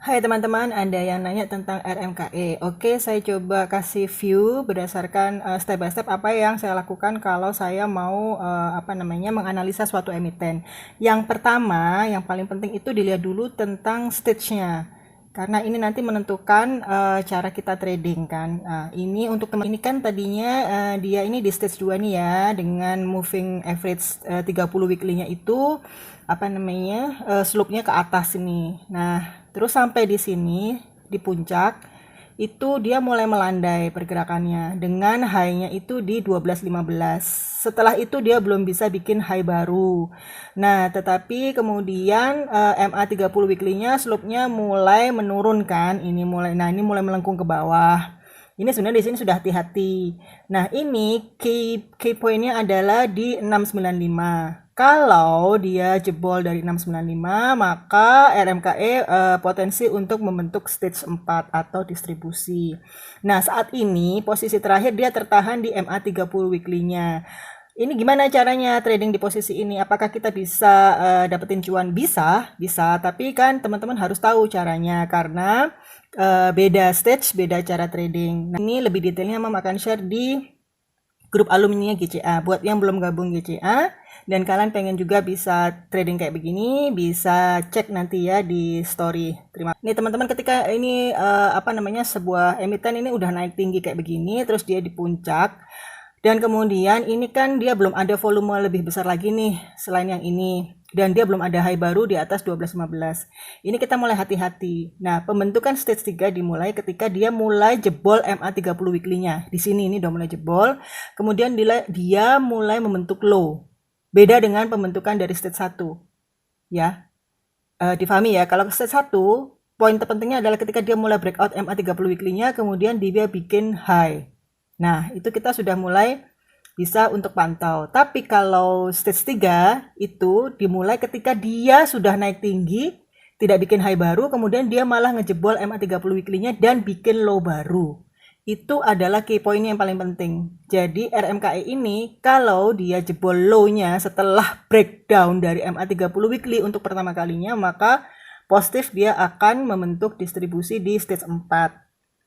Hai teman-teman, ada yang nanya tentang RMKE. Oke, saya coba kasih view berdasarkan step by step apa yang saya lakukan kalau saya mau menganalisa suatu emiten. Yang pertama, yang paling penting itu dilihat dulu tentang stage-nya. Karena ini nanti menentukan cara kita trading kan. Ini untuk teman ini kan tadinya dia ini di stage 2 nih ya, dengan moving average 30 weekly-nya itu slope-nya ke atas ini. Nah, terus sampai di sini di puncak itu dia mulai melandai pergerakannya dengan high-nya itu di 12.15. Setelah itu dia belum bisa bikin high baru. Nah, tetapi kemudian MA 30 weekly-nya slope-nya mulai menurunkan. Ini mulai melengkung ke bawah. Ini sebenarnya di sini sudah hati-hati. Nah, ini key point-nya adalah di 695. Kalau dia jebol dari 695, maka RMKE potensi untuk membentuk stage 4 atau distribusi. Nah, saat ini posisi terakhir dia tertahan di MA 30 weekly-nya. Ini gimana caranya trading di posisi ini? Apakah kita bisa dapetin cuan? Bisa, tapi kan teman-teman harus tahu caranya karena beda stage, beda cara trading. Nah, ini lebih detailnya Mam akan share di grup alumni GCA. Buat yang belum gabung GCA dan kalian pengen juga bisa trading kayak begini, bisa cek nanti ya di story. Terima kasih. Nih teman-teman, ketika ini sebuah emiten ini udah naik tinggi kayak begini, terus dia di puncak. Dan kemudian ini kan dia belum ada volume lebih besar lagi nih selain yang ini. Dan dia belum ada high baru di atas 12.15. Ini kita mulai hati-hati. Nah, pembentukan stage 3 dimulai ketika dia mulai jebol MA 30 weekly-nya. Di sini ini udah mulai jebol. Kemudian dia mulai membentuk low. Beda dengan pembentukan dari stage 1. Ya. Difahami ya, kalau stage 1, poin terpentingnya adalah ketika dia mulai breakout MA 30 weekly-nya, kemudian dia bikin high. Nah, itu kita sudah mulai bisa untuk pantau. Tapi kalau stage 3 itu dimulai ketika dia sudah naik tinggi, tidak bikin high baru, kemudian dia malah ngejebol MA 30 weekly-nya dan bikin low baru. Itu adalah key point yang paling penting. Jadi RMKE ini kalau dia jebol low-nya setelah breakdown dari MA 30 weekly untuk pertama kalinya, maka positif dia akan membentuk distribusi di stage 4.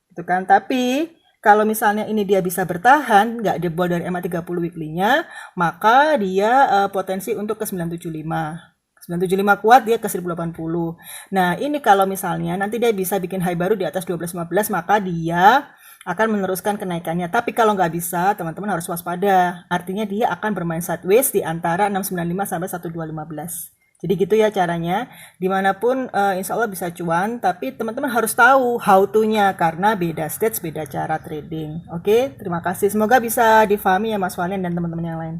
Gitu kan? Tapi kalau misalnya ini dia bisa bertahan, nggak jebol dari MA 30 weekly-nya, maka dia potensi untuk ke 975. 975 kuat, dia ke 1080. Nah, ini kalau misalnya nanti dia bisa bikin high baru di atas 12.15, maka dia akan meneruskan kenaikannya. Tapi kalau nggak bisa, teman-teman harus waspada. Artinya dia akan bermain sideways di antara 695 sampai 1215. Jadi gitu ya caranya. Dimanapun insya Allah bisa cuan, tapi teman-teman harus tahu how to-nya karena beda stage, beda cara trading. Oke, terima kasih. Semoga bisa difahami ya Mas Walian dan teman-teman yang lain.